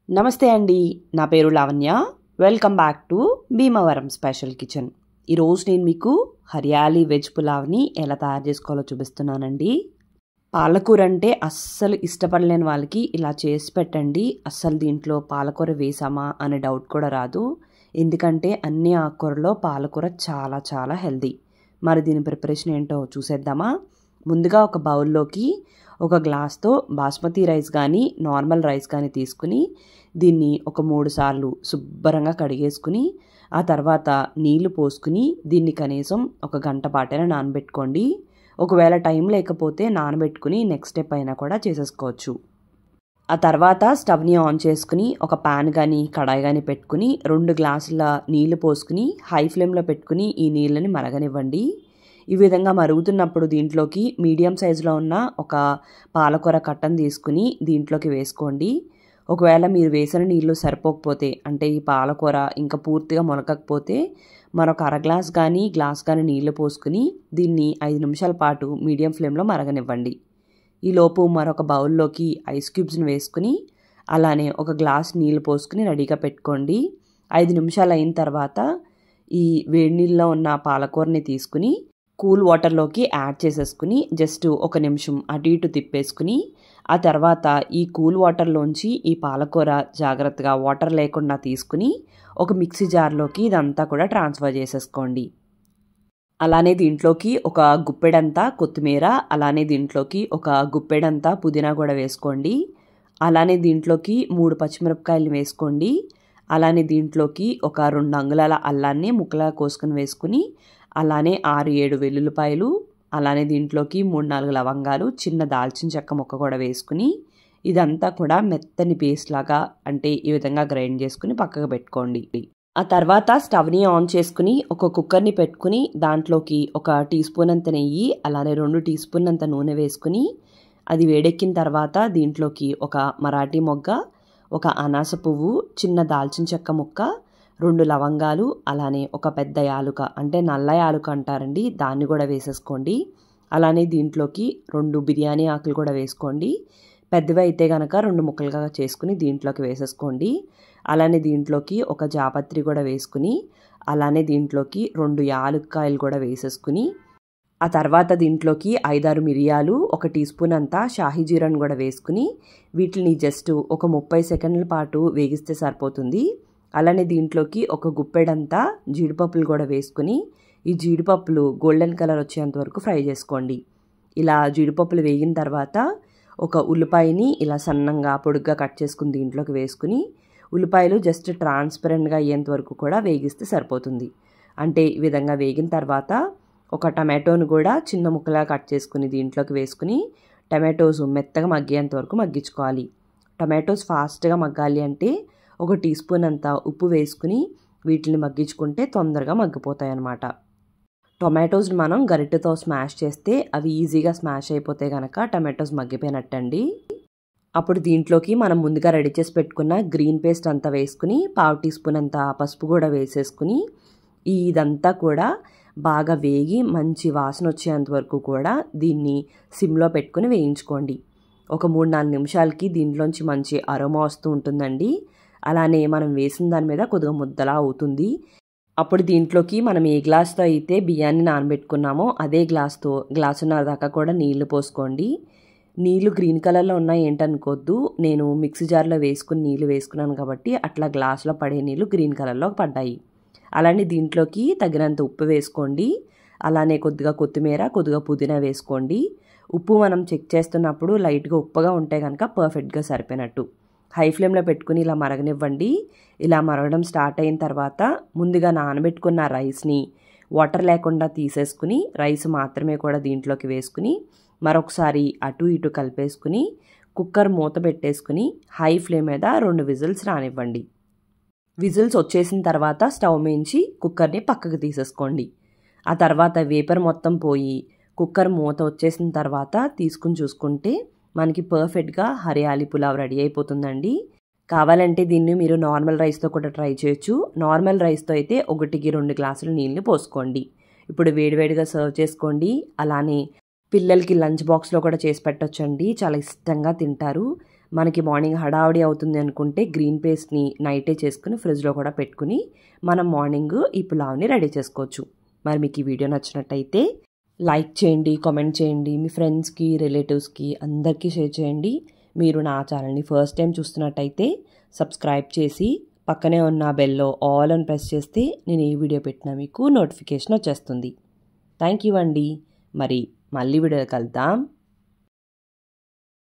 నమస్తే అండి. నా పేరు Lavanya. Welcome back to Bhimavaram special kitchen. ఈరోజు నేను మీకు హరియాలీ వెజ్ పులావ్ని ఎలా తయారు చేసుకోవాలో చూపిస్తున్నానండి. పాలకూర అంటే అస్సలు ఇష్టపడలేని వాళ్ళకి ఇలా చేసి పెట్టండి. అస్సలు దీంట్లో పాలకూర వేసామా అనే డౌట్ కూడా రాదు. ఎందుకంటే అన్ని ఆకుకూరలో పాలకూర చాలా చాలా హెల్దీ. మరి దీని ప్రిపరేషన్ ఏంటో చూసేద్దామా? ముందుగా ఒక బౌల్లోకి ఒక గ్లాస్తో బాస్మతి రైస్ కానీ నార్మల్ రైస్ కానీ తీసుకుని దీన్ని ఒక 3 సార్లు శుభ్రంగా కడిగేసుకుని ఆ తర్వాత నీళ్లు పోసుకుని దీన్ని కనీసం ఒక గంట పాటైనా నానబెట్టుకోండి. ఒకవేళ టైం లేకపోతే నానబెట్టుకుని నెక్స్ట్ స్టెప్ అయినా కూడా చేసేసుకోవచ్చు. ఆ తర్వాత స్టవ్ని ఆన్ చేసుకుని ఒక ప్యాన్ కానీ కడాయి కానీ పెట్టుకుని 2 గ్లాసుల నీళ్లు పోసుకుని హై ఫ్లేమ్లో పెట్టుకుని ఈ నీళ్ళని మరగనివ్వండి. ఈ విధంగా మరుగుతున్నప్పుడు దీంట్లోకి మీడియం సైజులో ఉన్న ఒక పాలకూర కట్టను తీసుకుని దీంట్లోకి వేసుకోండి. ఒకవేళ మీరు వేసిన నీళ్లు సరిపోకపోతే అంటే ఈ పాలకూర ఇంకా పూర్తిగా మొలకకపోతే మరొక గ్లాస్ కానీ నీళ్లు పోసుకుని దీన్ని 5 నిమిషాల పాటు మీడియం ఫ్లేమ్లో మరగనివ్వండి. ఈలోపు మరొక బౌల్లోకి ఐస్ క్యూబ్స్ని వేసుకుని అలానే ఒక గ్లాస్ నీళ్లు పోసుకుని రెడీగా పెట్టుకోండి. 5 నిమిషాలు అయిన తర్వాత ఈ వేడి నీళ్ళలో ఉన్న పాలకూరని తీసుకుని కూల్ వాటర్లోకి యాడ్ చేసేసుకుని జస్ట్ 1 నిమిషం అటు ఇటు తిప్పేసుకుని ఆ తర్వాత ఈ కూల్ వాటర్లోంచి ఈ పాలకూర జాగ్రత్తగా వాటర్ లేకుండా తీసుకుని ఒక మిక్సీ జార్లోకి ఇదంతా కూడా ట్రాన్స్ఫర్ చేసేసుకోండి. అలానే దీంట్లోకి ఒక గుప్పెడంతా కొత్తిమీర, అలానే దీంట్లోకి ఒక గుప్పెడంతా పుదీనా కూడా వేసుకోండి. అలానే దీంట్లోకి 3 పచ్చిమిరపకాయలు వేసుకోండి. అలానే దీంట్లోకి ఒక 2 అంగుళాల అల్లాన్ని ముక్కలా కోసుకుని వేసుకుని అలానే 6-7 వెల్లుల్లిపాయలు, అలానే దీంట్లోకి 3-4 లవంగాలు, చిన్న దాల్చిన చెక్క ముక్క కూడా వేసుకుని ఇదంతా కూడా మెత్తని పేస్ట్ లాగా అంటే ఈ విధంగా గ్రైండ్ చేసుకుని పక్కకు పెట్టుకోండి. ఆ తర్వాత స్టవ్ని ఆన్ చేసుకుని ఒక కుక్కర్ని పెట్టుకుని దాంట్లోకి 1 టీ స్పూన్ అంత నెయ్యి అలానే 2 టీ స్పూన్ అంత నూనె వేసుకుని అది వేడెక్కిన తర్వాత దీంట్లోకి ఒక మరాఠీ మొగ్గ, ఒక అనాస పువ్వు, చిన్న దాల్చిన చెక్క ముక్క, 2 లవంగాలు, అలానే ఒక పెద్ద యాలుక అంటే నల్ల యాలుక అంటారండి, దాన్ని కూడా వేసేసుకోండి. అలానే దీంట్లోకి 2 బిర్యానీ ఆకులు కూడా వేసుకోండి. పెద్దవి అయితే కనుక 2 ముక్కలుగా చేసుకుని దీంట్లోకి వేసేసుకోండి. అలానే దీంట్లోకి ఒక జాపత్రి కూడా వేసుకుని అలానే దీంట్లోకి 2 యాలుక్కాయలు కూడా వేసేసుకుని ఆ తర్వాత దీంట్లోకి 5-6 మిరియాలు, 1 టీ స్పూన్ అంతా షాహీ జీరాను కూడా వేసుకుని వీటిని జస్ట్ ఒక 30 సెకండ్ల పాటు వేగిస్తే సరిపోతుంది. అలానే దీంట్లోకి ఒక గుప్పెడంతా జీడిపప్పులు కూడా వేసుకుని ఈ జీడిపప్పులు గోల్డెన్ కలర్ వచ్చేంత వరకు ఫ్రై చేసుకోండి. ఇలా జీడిపప్పులు వేగిన తర్వాత ఒక ఉల్లిపాయని ఇలా సన్నంగా పొడుగ్గా కట్ చేసుకుని దీంట్లోకి వేసుకుని ఉల్లిపాయలు జస్ట్ ట్రాన్స్పరెంట్గా అయ్యేంత వరకు కూడా వేగిస్తే సరిపోతుంది. అంటే ఈ విధంగా వేగిన తర్వాత ఒక టమాటోను కూడా చిన్న ముక్కలా కట్ చేసుకుని దీంట్లోకి వేసుకుని టమాటోస్ మెత్తగా మగ్గేంత వరకు మగ్గించుకోవాలి. టమాటోస్ ఫాస్ట్గా మగ్గాలి అంటే 1 టీ స్పూన్ అంత ఉప్పు వేసుకుని వీటిని మగ్గించుకుంటే తొందరగా మగ్గిపోతాయి అన్నమాట. టొమాటోస్ని మనం గరిటెతో స్మాష్ చేస్తే అవి ఈజీగా స్మాష్ అయిపోతే కనుక టమాటోస్ మగ్గిపోయినట్టండి. అప్పుడు దీంట్లోకి మనం ముందుగా రెడీ చేసి పెట్టుకున్న గ్రీన్ పేస్ట్ అంతా వేసుకుని 1/2 టీ స్పూన్ అంత పసుపు కూడా వేసేసుకుని ఇదంతా కూడా బాగా వేగి మంచి వాసన వచ్చేంత వరకు కూడా దీన్ని సిమ్లో పెట్టుకుని వేయించుకోండి. ఒక 3-4 నిమిషాలకి దీంట్లోంచి మంచి అరోమా వస్తూ ఉంటుందండి. అలానే మనం వేసిన దాని మీద కొద్దిగా ముద్దలా అవుతుంది. అప్పుడు దీంట్లోకి మనం ఏ గ్లాస్తో అయితే బియ్యాన్ని నానబెట్టుకున్నామో అదే గ్లాసున్నర దాకా కూడా నీళ్లు పోసుకోండి. నీళ్లు గ్రీన్ కలర్లో ఉన్నాయి ఏంటనుకోవద్దు, నేను మిక్సీ జార్లో వేసుకుని నీళ్లు వేసుకున్నాను కాబట్టి అట్లా గ్లాసులో పడే నీళ్లు గ్రీన్ కలర్లో పడ్డాయి. అలానే దీంట్లోకి తగినంత ఉప్పు వేసుకోండి. అలానే కొద్దిగా కొత్తిమీర, కొద్దిగా పుదీనా వేసుకోండి. ఉప్పు మనం చెక్ చేస్తున్నప్పుడు లైట్గా ఉప్పుగా ఉంటే కనుక పర్ఫెక్ట్గా సరిపోయినట్టు. హై ఫ్లేమ్లో పెట్టుకుని ఇలా మరగనివ్వండి. ఇలా మరగడం స్టార్ట్ అయిన తర్వాత ముందుగా నానబెట్టుకున్న రైస్ని వాటర్ లేకుండా తీసేసుకుని రైస్ మాత్రమే కూడా దీంట్లోకి వేసుకుని మరొకసారి అటు ఇటు కలిపేసుకుని కుక్కర్ మూత పెట్టేసుకుని హై ఫ్లేమ్ మీద 2 విజిల్స్ రానివ్వండి. విజిల్స్ వచ్చేసిన తర్వాత స్టవ్ మించి కుక్కర్ని పక్కకు తీసేసుకోండి. ఆ తర్వాత వేపర్ మొత్తం పోయి కుక్కర్ మూత వచ్చేసిన తర్వాత తీసుకుని చూసుకుంటే మనకి పర్ఫెక్ట్గా హరియాలీ పులావ్ రెడీ అయిపోతుందండి. కావాలంటే దీన్ని మీరు నార్మల్ రైస్తో కూడా ట్రై చేయొచ్చు. నార్మల్ రైస్తో అయితే 1-2 గ్లాసులు నీళ్ళని పోసుకోండి. ఇప్పుడు వేడివేడిగా సర్వ్ చేసుకోండి. అలానే పిల్లలకి లంచ్ బాక్స్లో కూడా చేసి పెట్టొచ్చండి, చాలా ఇష్టంగా తింటారు. మనకి మార్నింగ్ హడావుడి అవుతుంది అనుకుంటే గ్రీన్ పేస్ట్ని నైటే చేసుకుని ఫ్రిడ్జ్లో కూడా పెట్టుకుని మనం మార్నింగ్ ఈ పులావ్ని రెడీ చేసుకోవచ్చు. మరి మీకు ఈ వీడియో నచ్చినట్టయితే లైక్ చేయండి, కామెంట్ చేయండి, మీ ఫ్రెండ్స్కి, రిలేటివ్స్కి అందరికీ షేర్ చేయండి. మీరు నా ఛానల్ని ఫస్ట్ టైం చూస్తున్నట్టయితే సబ్స్క్రైబ్ చేసి పక్కనే ఉన్న బెల్లో ఆల్ అని ప్రెస్ చేస్తే నేను ఏ వీడియో పెట్టినా మీకు నోటిఫికేషన్ వచ్చేస్తుంది. థ్యాంక్ యూ అండి. మరి మళ్ళీ వీడియో కలుద్దాం.